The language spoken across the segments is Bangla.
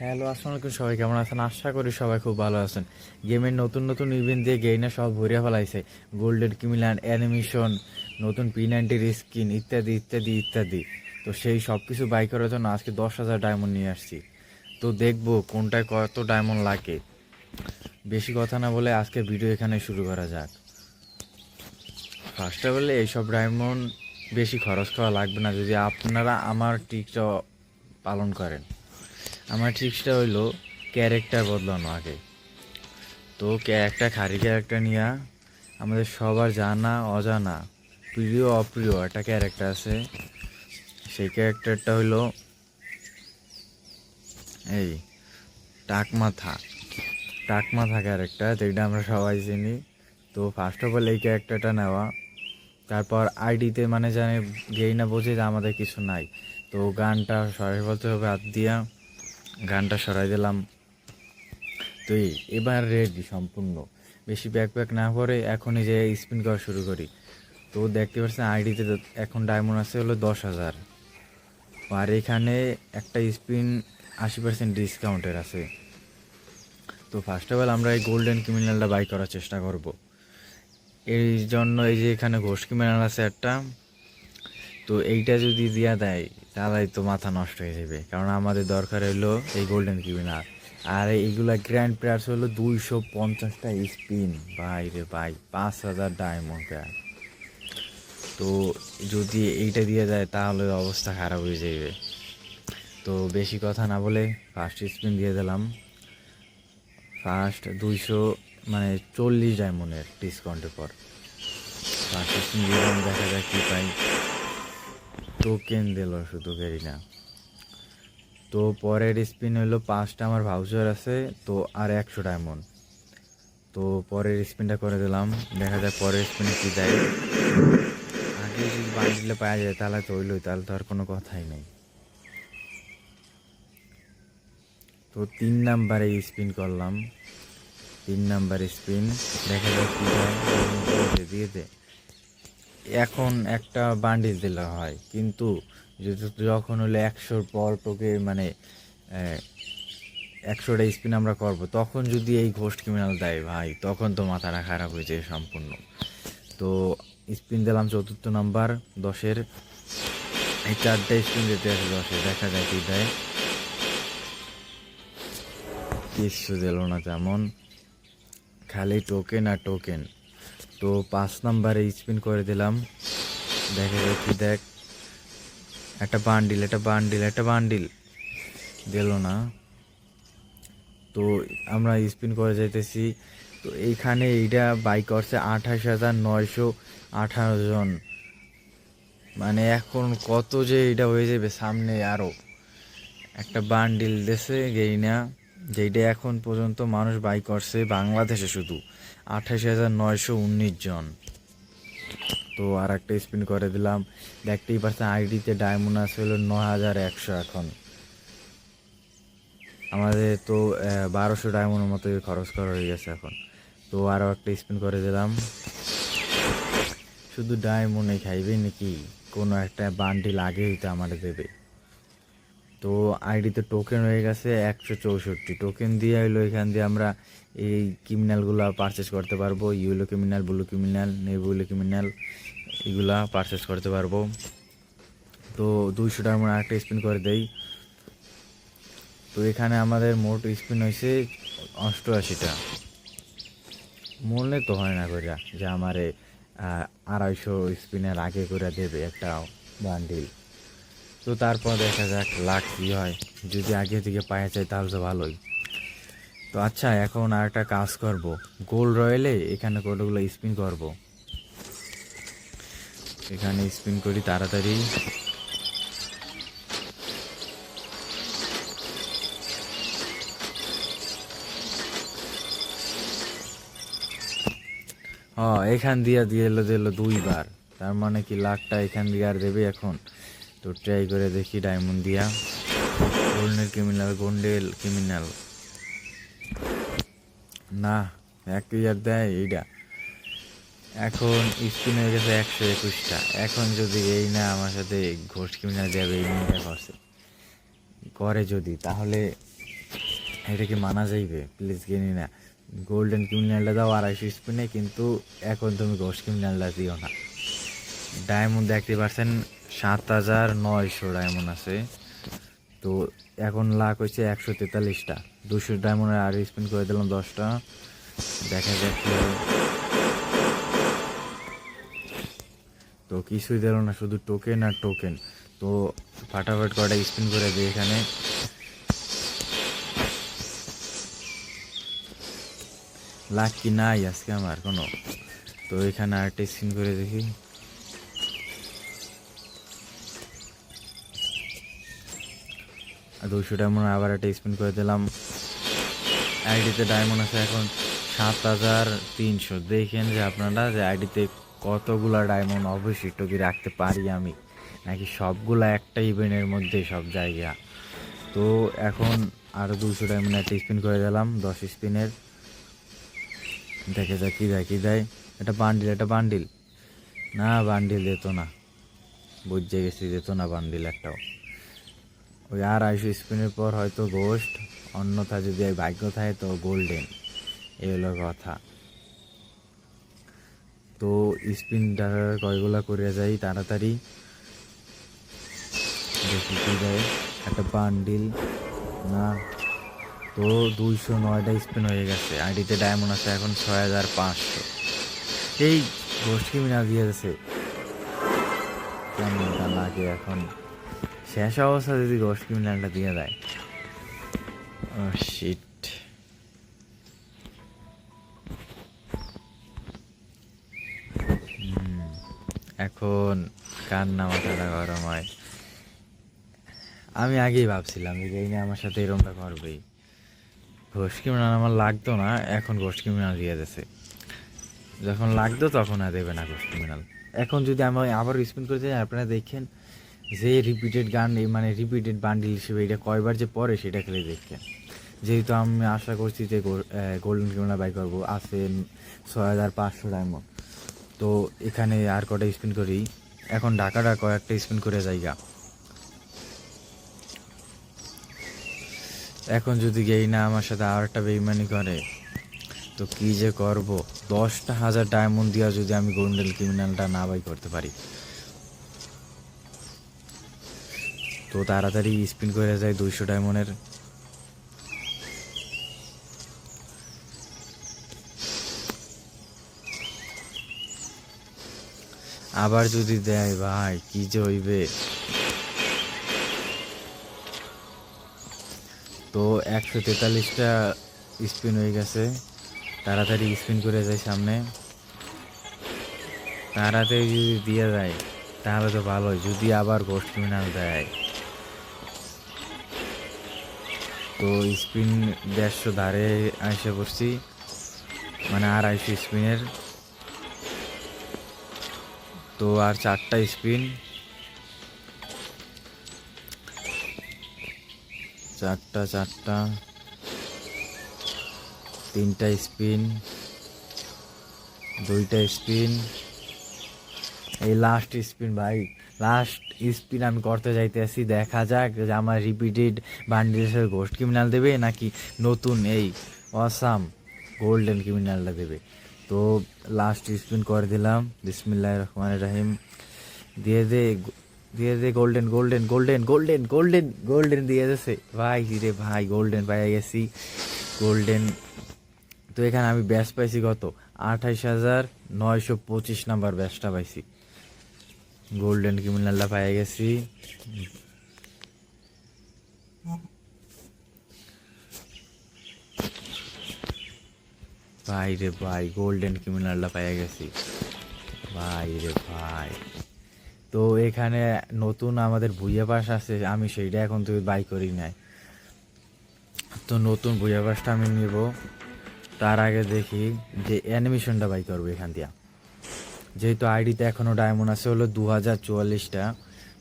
হ্যালো, আসসালামু আলাইকুম। সবাই কেমন আছেন? আশা করি সবাই খুব ভালো আছেন। গেমের নতুন নতুন ইভেন্ট দিয়ে গেইনা সব ভরিয়া ফেলাইছে। গোল্ডেন কিমিল্যান্ড অ্যানিমেশন, নতুন P90 স্কিন ইত্যাদি ইত্যাদি ইত্যাদি। তো সেই সব কিছু বাই করার জন্য আজকে 10,000 ডায়মন্ড নিয়ে আসছি। তো দেখবো কোনটায় কত ডায়মন্ড লাগে। বেশি কথা না বলে আজকে ভিডিও এখানে শুরু করা যাক। ফার্স্ট অফ অল এইসব ডায়মন্ড বেশি খরচ করা লাগবে না যদি আপনারা আমার ট্রিকটা পালন করেন। আমার ট্রিক্সটা হইলো ক্যারেক্টার বদলানো আগে। তো একটা খারি ক্যারেক্টার নিয়ে আমাদের সবার জানা অজানা প্রিয় অপ্রিয় একটা ক্যারেক্টার আছে। সেই ক্যারেক্টারটা হইলো এই টাকমাথা টাকমাথা ক্যারেক্টার, যেটা আমরা সবাই চিনি। তো ফার্স্ট অফ অল এই ক্যারেক্টারটা নেওয়া, তারপর আইডিতে মানে জানে গেই না বোঝে যে আমাদের কিছু নাই। তো গানটা সরাই বলতে হবে হাত দিয়া, গানটা সরাই দিলাম। তো এবার রেডি সম্পূর্ণ, বেশি ব্যাক না করে এখনই যে স্পিন করা শুরু করি। তো দেখতে পাচ্ছেন আইডিতে এখন ডায়মন্ড আছে হলো 10,000, আর এখানে একটা স্পিন 80% ডিসকাউন্টের আছে। তো ফার্স্ট অফ অল আমরা এই গোল্ডেন ক্রিমিনালটা বাই করার চেষ্টা করব। এই জন্য এই যে এখানে ঘোষ ক্রিমিনাল আছে একটা, তো এইটা যদি দিয়া দেয় তাহলে তো মাথা নষ্ট হয়ে যাবে, কারণ আমাদের দরকার হলো এই গোল্ডেন ক্রিমিনাল। আর এইগুলা গ্র্যান্ড প্রাইস হলো 250টা স্পিন, ভাই রে ভাই, 5,000 ডায়মন্ড। তো যদি এইটা দিয়ে যায় তাহলে অবস্থা খারাপ হয়ে যাবে। তো বেশি কথা না বলে ফার্স্ট স্পিন দিয়ে দিলাম। ফার্স্ট 200 মানে 40 ডায়মন্ডের ডিসকাউন্টের পর ফার্স্ট স্পিন দিয়ে দিলাম, দেখা যাক কী পাই। টোকেন দিল শুধু, বেরি না। তো পরের স্পিন হলো 5টা আমার ভাউচার আছে, তো আর 100 ডায়মন্ড। তো পরের স্পিনটা করে দিলাম, দেখা যাক পরের স্পিনে কী দেয়। আগে যদি বান্ডিলে পাওয়া যায় তাহলে তো হইলই, তাহলে তো আর কোনো কথাই নেই। তো 3 নাম্বারে স্পিন করলাম, 3 নাম্বার স্পিন, দেখা যাক কী দেয়। দিয়ে দে। এখন একটা বান্ডিল দিলে হয়, কিন্তু যখন হলো 100 পর তোকে মানে 100টা স্পিন আমরা করব, তখন যদি এই ঘোস্ট ক্রিমিনাল দেয় ভাই, তখন তো মাথাটা খারাপ হয়ে যায় সম্পূর্ণ। তো স্পিন দিলাম 4র্থ নাম্বার 10-এর, এই 4টা স্পিন দিতে আছে 10-এ, দেখা যায় কি দেয়। কিছু দিল না তেমন, খালি টোকেন আর টোকেন। তো 5 নাম্বারে স্পিন করে দিলাম, দেখা যায় কি দেখ, একটা বান্ডিল দিল না। তো আমরা স্পিন করে যাইতেছি। তো এইখানে এইটা বাই করছে 28,918 জন। মানে এখন কত যে এটা হয়ে যাবে সামনে, আরও একটা বান্ডিল দেশে গেইনা, যেইটা এখন পর্যন্ত মানুষ বাই করছে বাংলাদেশে শুধু 28,919 জন। তো আর একটা স্পিন করে দিলাম, দেখতেই পাচ্ছেন আইডিতে ডায়মন্ড আছে হলো 9,100 এখন। আমাদের তো 1200 ডায়মন্ডের মতো খরচ করা হয়ে গেছে এখন। তো আরও একটা স্পিন করে দিলাম, শুধু ডায়মন্ডে খাইবে নাকি, কোনো একটা বান্ডিল আগে হইতে আমাদের দেবে। তো আইডিতে টোকেন হয়ে গেছে 164 টোকেন দিয়ে হইলো, এখান দিয়ে আমরা এই ক্রিমিনালগুলো পারচেস করতে পারবো। Yellow criminal, blue criminal, navy criminal, এগুলা পারচেস করতে পারবো। তো 200 ডায়মন্ড আরেকটা স্পিন করে দেই। তো এখানে আমাদের মোট স্পিন হয়েছে 88টা। মনে তো হয় না করে যে আমারে 250 স্পিনের আগে করে দেবে একটা বান্ডিল। তো তারপর দেখা যাক লাখ কী হয়, যদি আগে থেকে পাওয়া যায় তাহলে তো ভালোই। তো আচ্ছা, এখন আর একটা কাজ করব, গোল্ড রয়েলে এখানে কতগুলো স্পিন করব। এখানে স্পিন করি তাড়াতাড়ি। এখান দিয়ে দিল 2বার, তার মানে কি লাখটা এখান দিয়ে আর দেবে এখন। তো ট্রাই করে দেখি ডায়মন্ড দিয়া। গোল্ডেন ক্রিমিনাল না, 1 দেয় এইটা। এখন স্পিন হয়ে গেছে 121টা। এখন যদি এই না আমার সাথে ঘোষ ক্রিমিনাল যাবে, এই নিয়ে করছে করে যদি, তাহলে এটা কি মানা যাইবে? প্লিজ কিনি না। গোল্ডেন ক্রিমিনালটা দাও 250 স্পিনে, কিন্তু এখন তুমি ঘোষ ক্রিমিনালটা দিও না। ডায়মন্ড দেখতে পাচ্ছেন 7900 ডায়মন্ড আছে। তো এখন লাখ হয়েছে 143টা। 200 ডায়মন্ডের আর স্পিন করে দিলাম 10টা। দেখা যাক কি হয়। তো কিছুই দিল না, শুধু টোকেন আর টোকেন। তো ফাটাফাট কটা স্পিন করে দিই এখানে। লাখ কি নাই আজকে আমার কোনো। তো এখানে আরেকটা স্পিন করে দেখি। আর 200 ডায়মন্ড আবার একটা স্পিন করে দিলাম। আইডিতে ডায়মন্ড আছে এখন 7300। দেখেন যে আপনারা যে আইডিতে কতগুলা ডায়মন্ড অবশিষ্ট কি রাখতে পারি আমি, নাকি সবগুলা একটা ইভেন্টের মধ্যে সব জায়গা। তো এখন আরও 200 ডায়মন্ড একটা স্পিন করে দিলাম 10 স্পিনের। দেখে যাক কী দেয় কী দেয়। এটা বান্ডিল না, বান্ডিল দিত না, বুঝে গেছি দিত না বান্ডিল একটাও। ওই 250 স্পিনের পর হয়তো গোস্ট, অন্যথা যদি ভাগ্য থাকে তো গোল্ডেন। এই হলো কথা। তো স্পিনটা কয়গুলা করে যাই তাড়াতাড়ি, দেখি কী দেয়। একটা বান্ডিল না। তো 209টা স্পিন হয়ে গেছে। আইডিতে ডায়মন্ড আছে এখন 6500। এই গোস্ট ক্রিমিনাল দিয়ে গেছে, কেমনটা লাগে এখন। শেষ অবস্থা যদি গোস্ট ক্রিমিনালটা দিয়ে দেয়, ও শিট। এখন কার না মাথাটা গরম হয়। আমি আগেই ভাবছিলাম যে এই নিয়ে আমার সাথে এরকমটা করবেই। ঘোষ ক্রিমিনাল আমার লাগতো না, এখন ঘোষ ক্রিমিনাল দিয়ে দিয়েছে। যখন লাগতো তখন আর দেবে না ঘোষ ক্রিমিনাল। এখন যদি আমি আবার স্পিন করতে যাই, আপনারা দেখেন যে রিপিটেড গান, মানে রিপিটেড বান্ডিল হিসেবে এটা কয়বার যে পরে সেটা খেলে দেখেন। যেহেতু আমি আশা করছি যে গোল্ডেন ক্রিমিনাল বাই করবো, আছে 6500 ডায়মন্ড। তো এখানে আর কটা স্পিন করি। এখন ঢাকাটা কয়েকটা স্পিন করে জায়গা। এখন যদি গেই না আমার সাথে আর একটা বেইমানি করে, তো কী যে করব। 10,000 ডায়মন্ড দিয়া যদি আমি গোল্ডেন ক্রিমিনালটা না বাই করতে পারি, তো তাড়াতাড়ি স্পিন করে যায় 200 ডায়মন্ডের। আবার যদি দেয় ভাই কি যে হইবে। তো 143টা স্পিন হয়ে গেছে। তাড়াতাড়ি স্পিন করে যায় সামনে। তাড়াতাড়ি যদি দিয়ে দেয় তাহলে তো ভালোই, যদি আবার গোস্ট ক্রিমিনাল দেয়। তো স্পিন 150 ধারে এসে পড়ছি, মানে 250 স্পিনের। তো আর 4টা স্পিন, 4টা 3টা স্পিন, 2টা স্পিন। এই লাস্ট স্পিন ভাই, লাস্ট স্পিন আমি করতে যাইতেছি। দেখা যাক যে আমার রিপিটেড বান্ডিলের গোস্ট ক্রিমিনাল দেবে নাকি নতুন এই অসাম গোল্ডেন ক্রিমিনালটা দেবে। তো লাস্ট স্পিন করে দিলাম। বিসমিল্লাহির রহমানির রহিম। দিয়ে দে দিয়ে দে golden golden golden golden golden golden দিয়ে দিয়েছে ভাই। রে ভাই গোল্ডেন পাইয়া গেছি, গোল্ডেন। তো এখানে আমি ব্যাচ পাইছি কত, 28,925 নাম্বার ব্যাচটা পাইছি। গোল্ডেন ক্রিমিনালটা পাইয়া গেছি। ভাই রে ভাই গোল্ডেন ক্রিমিনালটা পাইয়া গেছি ভাই রে ভাই। তো এখানে নতুন আমাদের ভুইয়া পাস আছে, আমি সেইটা এখন তুই বাই করি নাই। তো নতুন ভুইয়া পাসটা আমি নিব। তার আগে দেখি যে অ্যানিমেশনটা বাই করবো এখান দিয়া। যেহেতু আইডিতে এখনও ডায়মন্ড আছে হলো 2044টা।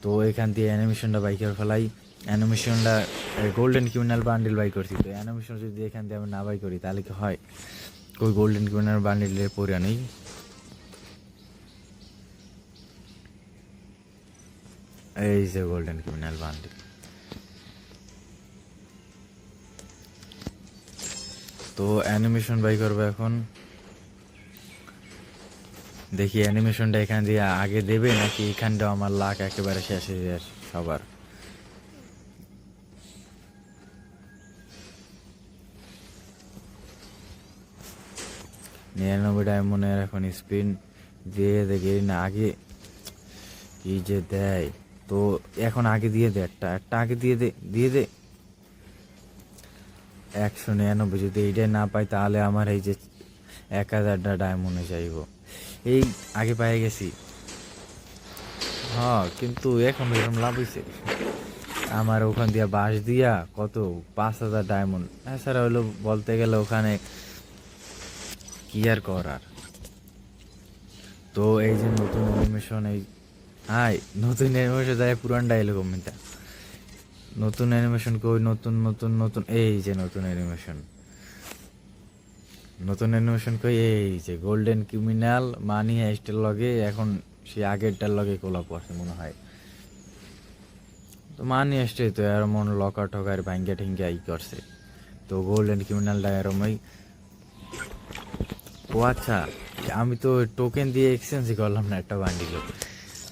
তো এখান দিয়ে অ্যানিমেশনটা বাই করে ফেলাই। অ্যানিমেশনটা গোল্ডেন ক্রিমিনাল বান্ডিল বাই করছি। তো অ্যানিমেশন যদি এখান দিয়ে আমি না বাই করি তাহলে কি হয়, ওই গোল্ডেন ক্রিমিনাল বান্ডিলের পরে নেই। এই যে গোল্ডেন ক্রিমিনাল বান্ডিল, তো অ্যানিমেশন বাই করবো এখন। দেখি অ্যানিমেশনটা এখান দিয়ে আগে দেবে নাকি এখানটাও আমার লাখ একেবারে শেষ হয়ে যায় সবার। 99 ডায়মন্ডের এখন স্পিন দিয়ে দেখি না আগে কি যে দেয়। তো এখন আগে দিয়ে দে, একটা আগে দিয়ে দে 199। যদি এইটাই না পাই তাহলে আমার এই যে 1000টা ডায়মন্ডে চাইব। এই আগে পেয়ে গেছি, হ্যাঁ, কিন্তু এখন এরকম লাভ হয়েছে আমার ওখান দিয়া বাঁশ দিয়া কত 5000 ডায়মন্ড। এছাড়া হলো বলতে গেলে ওখানে কি আর করার। তো এই যে নতুন অ্যানিমেশন, এই হাই নতুন অ্যানিমেশন দেয় পুরান ডায়লগ মিনটা। নতুন অ্যানিমেশন কই? নতুন নতুন নতুন এই যে নতুন অ্যানিমেশন কই? এই যে গোল্ডেন ক্রিমিনাল মানি হাইস্টের লগে এখন সে আগেরটার লগে কোলা পড়ছে মনে হয়। তো মানি হাইস্টে তো এরমন লকার টকার ভাঙ্গা ঠিঙ্গা ই করছে। তো গোল্ডেন ক্রিমিনালটা এরমই। ও আচ্ছা, আমি তো টোকেন দিয়ে এক্সচেঞ্জই করলাম না একটা বান্ডিল।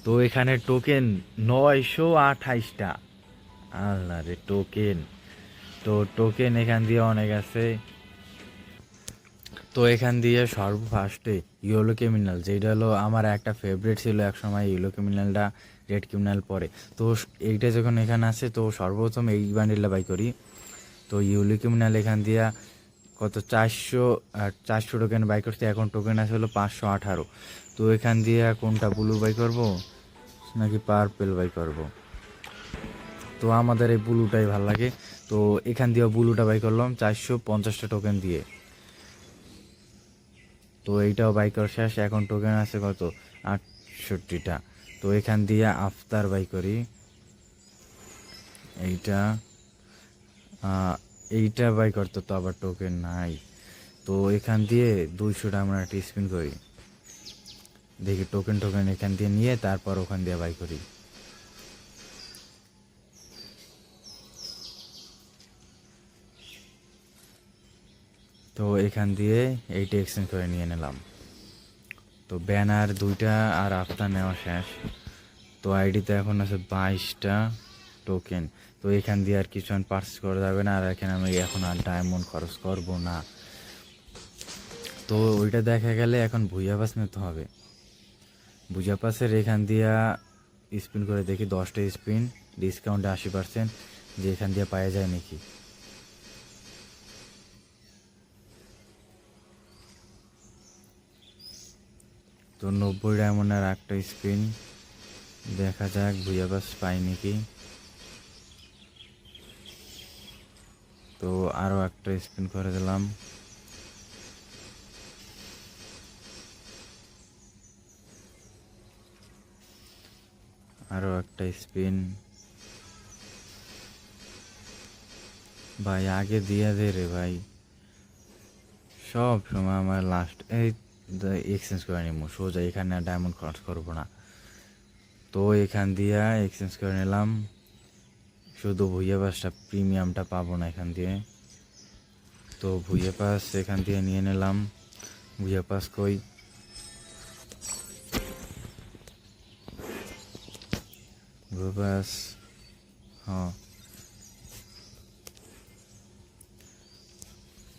তো এখানে টোকেন 928টা। আল্লাহ রে টোকেন। তো টোকেন এখান দিয়ে অনেক আছে। তো এখান দিয়ে সর্বফার্স্টে ইয়েলো ক্রিমিনাল, যেটা হলো আমার একটা ফেভারিট ছিল এক সময়, ইয়েলো ক্রিমিনালটা রেড ক্রিমিনাল পরে। তো এইটা যখন এখানে আছে তো সর্বপ্রথম এই বান্ডিলটা বাই করি। তো ইয়েলো ক্রিমিনাল এখান দিয়া কত 400 টোকেন বাই করতে, এখন টোকেন আছে হলো 518। তো এখান দিয়ে কোনটা ব্লু বাই করব নাকি পার্পেল বাই করব? তো আমাদের এই ব্লুটাই ভালো লাগে। তো এখান দিয়ে ব্লুটা বাই করলাম 450টা টোকেন দিয়ে। তো এইটাও বাই করা শেষ, এখন টোকেন আছে কত 68টা। তো এখান দিয়ে আফতার বাই করি। এইটা এইটা বাই করতে তো আবার টোকেন নাই। তো এখান দিয়ে 200টা আমরা একটা স্পিন করি, দেখি টোকেন এখান দিয়ে নিয়ে তারপর ওখান দিয়ে বাই করি। তো এখান দিয়ে এইটা এক্সচেঞ্জ করে নিয়ে নিলাম। তো ব্যানার 2টা আর আফতার নেওয়া শেষ। তো আইডিতে এখন আছে 22টা টোকেন। তো এখান দিয়ে আর কিছু পারচেস করা যাবে না, আর এখানে আমি এখন আর ডায়মন্ড খরচ করব না। তো ওইটা দেখা গেলে এখন ভুইয়া পাস নিতে হবে। ভুইয়া পাসের এখান দিয়া স্পিন করে দেখি 10টা স্পিন ডিসকাউন্টে 80%, যে এখান দিয়ে পাওয়া যায় নাকি। তো 90 ডায়মন্ডের একটা স্পিন, দেখা যাক ভুইয়া পাস পাই নাকি। তো আরও একটা স্পিন করে দিলাম। আরও একটা স্পিন, ভাই আগে দিয়ে দে রে ভাই। সব সময় আমার লাস্ট এই এক্সচেঞ্জ করে নিব সোজা, এখানে আর ডায়মন্ড খরচ করবো না। তো এখান দিয়ে এক্সচেঞ্জ করে নিলাম, শুধু ভুইয়া পাসটা প্রিমিয়ামটা পাবো না এখান দিয়ে। তো ভুইয়া পাস এখান দিয়ে নিয়ে নিলাম। ভুইয়া পাস কই? ভুইয়া পাস, হ্যাঁ।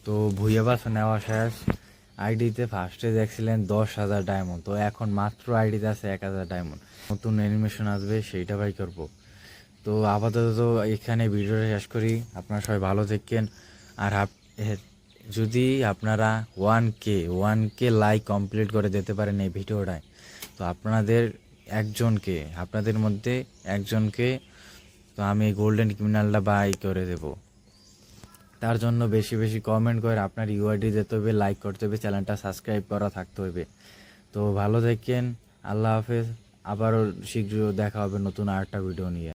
তো ভুইয়া পাস নেওয়া শেষ। আইডিতে ফার্স্টে দেখছিলেন 10,000 ডায়মন্ড, তো এখন মাত্র আইডিতে আছে 1000 ডায়মন্ড। নতুন অ্যানিমেশন আসবে সেইটা বাই করব। তো আপাতত এখানে ভিডিওটা শেষ করি। আপনারা সবাই ভালো থাকেন। আর যদি আপনারা 1K লাইক কমপ্লিট করে দিতে পারেন এই ভিডিওটায়, তো আপনাদের মধ্যে একজনকে তো আমি গোল্ডেন ক্রিমিনালটা বাই করে দেব। তার জন্য বেশি বেশি কমেন্ট করে আপনার ইউআইডি দিতে হবে, লাইক করতে হবে, চ্যানেলটা সাবস্ক্রাইব করা থাকতে হবে। তো ভালো থাকেন, আল্লাহ হাফেজ। আবারও শীঘ্র দেখা হবে নতুন আরেকটা ভিডিও নিয়ে।